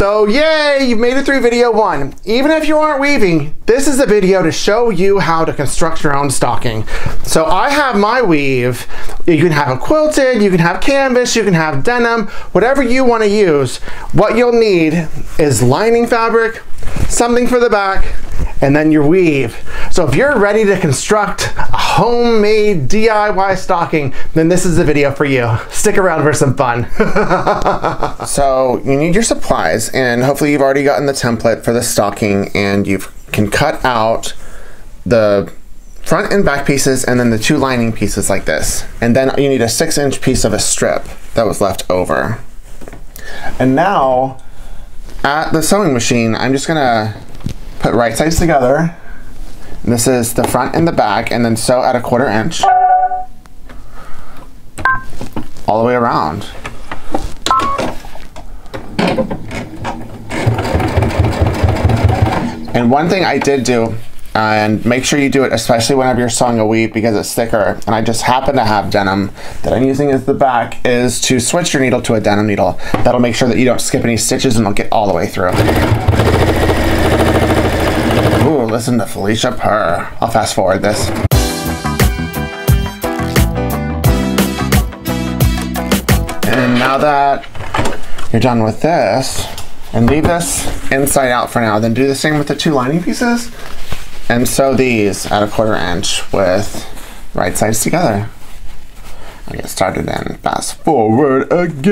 So yay, you've made it through video 1. Even if you aren't weaving, this is a video to show you how to construct your own stocking. So I have my weave. You can have a quilted, you can have canvas, you can have denim, whatever you want to use. What you'll need is lining fabric, something for the back, and then your weave. So if you're ready to construct a homemade DIY stocking, then this is the video for you. Stick around for some fun. So you need your supplies, and hopefully you've already gotten the template for the stocking, and you can cut out the front and back pieces and then the 2 lining pieces like this. And then you need a 6-inch piece of a strip that was left over. And now at the sewing machine, I'm just gonna put right sides together. And this is the front and the back, and then sew at a 1/4 inch all the way around. And one thing I did do, and make sure you do it especially whenever you're sewing a weave because it's thicker, and I just happen to have denim that I'm using as the back, is to switch your needle to a denim needle. That'll make sure that you don't skip any stitches and it'll get all the way through. Ooh, listen to Felicia purr. I'll fast forward this. And now that you're done with this, and leave this inside out for now, then do the same with the 2 lining pieces and sew these at a 1/4 inch with right sides together. I'll get started and fast forward again.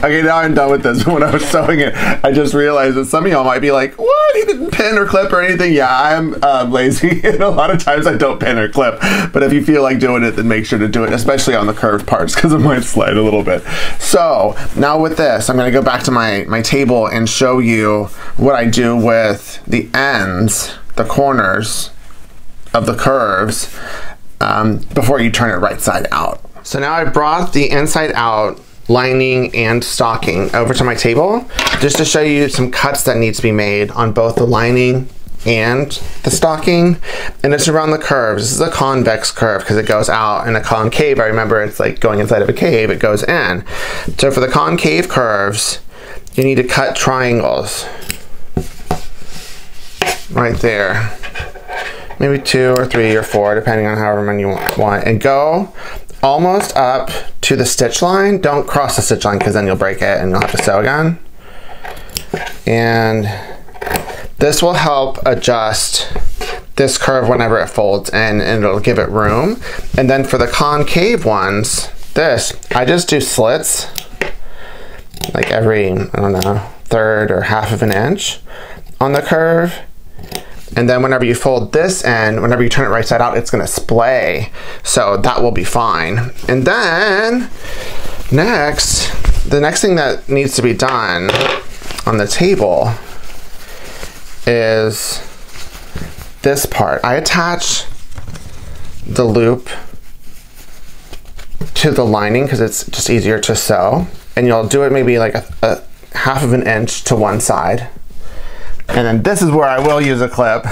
Okay, now I'm done with this. When I was sewing it, I just realized that some of y'all might be like, what? He didn't pin or clip or anything? Yeah, I'm lazy, and a lot of times I don't pin or clip. But if you feel like doing it, then make sure to do it, especially on the curved parts, because it might slide a little bit. So now with this, I'm gonna go back to my table and show you what I do with the ends, the corners of the curves, before you turn it right side out. So now I brought the inside out lining and stocking over to my table just to show you some cuts that need to be made on both the lining and the stocking, and it's around the curves. This is a convex curve because it goes out, and a concave, I remember it's like going inside of a cave, it goes in. So for the concave curves, you need to cut triangles right there, maybe 2 or 3 or 4 depending on however many you want, and go almost up to the stitch line. Don't cross the stitch line because then you'll break it and you'll have to sew again. And this will help adjust this curve whenever it folds in, and it'll give it room. And then for the concave ones, I just do slits like every, I don't know, 1/3 or 1/2 inch on the curve. And then whenever you fold this in, whenever you turn it right side out, it's gonna splay. So that will be fine. And then the next thing that needs to be done on the table is this part. I attach the loop to the lining because it's just easier to sew. And you'll do it maybe like a 1/2 inch to one side. And then this is where I will use a clip.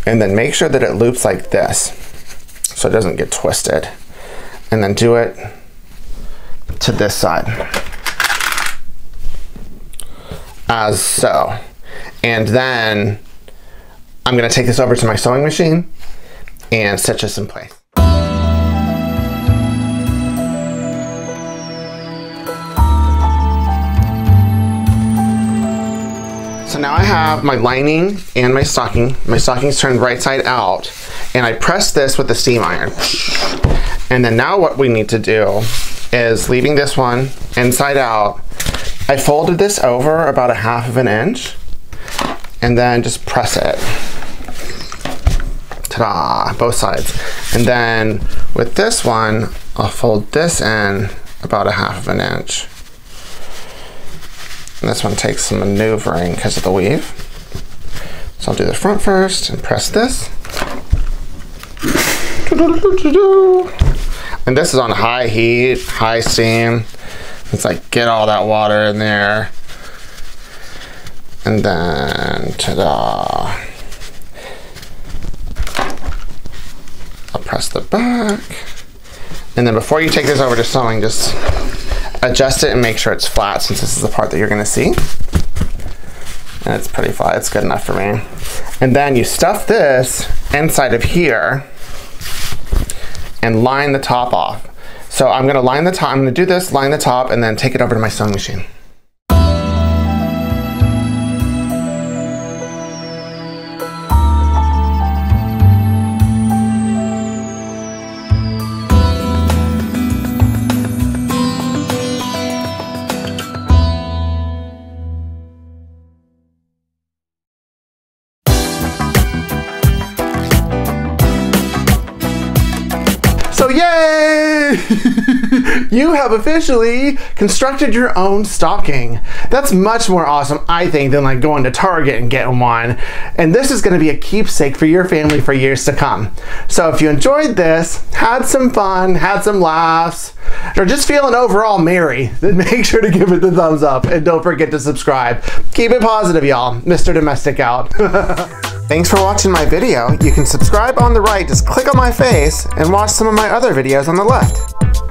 And then make sure that it loops like this so it doesn't get twisted. And then do it to this side. As so. And then I'm gonna take this over to my sewing machine and stitch this in place. So now I have my lining and my stocking. My stocking's turned right side out, and I press this with the steam iron. And then now what we need to do is, leaving this one inside out, I folded this over about a 1/2 inch, and then just press it. Ta-da, both sides. And then with this one, I'll fold this in about a 1/2 inch. And this one takes some maneuvering because of the weave. So I'll do the front first and press this. And this is on high heat, high steam. It's like, get all that water in there. And then, ta-da. press the back. And then before you take this over to sewing, just adjust it and make sure it's flat, since this is the part that you're gonna see. And it's pretty flat, it's good enough for me. And then you stuff this inside of here and line the top off. So I'm gonna line the top, I'm gonna do this, line the top, and then take it over to my sewing machine. So yay! You have officially constructed your own stocking. That's much more awesome, I think, than like going to Target and getting one. And this is gonna be a keepsake for your family for years to come. So if you enjoyed this, had some fun, had some laughs, or just feeling overall merry, then make sure to give it the thumbs up and don't forget to subscribe. Keep it positive, y'all. Mr. Domestic out. Thanks for watching my video. You can subscribe on the right, just click on my face and watch some of my other videos on the left.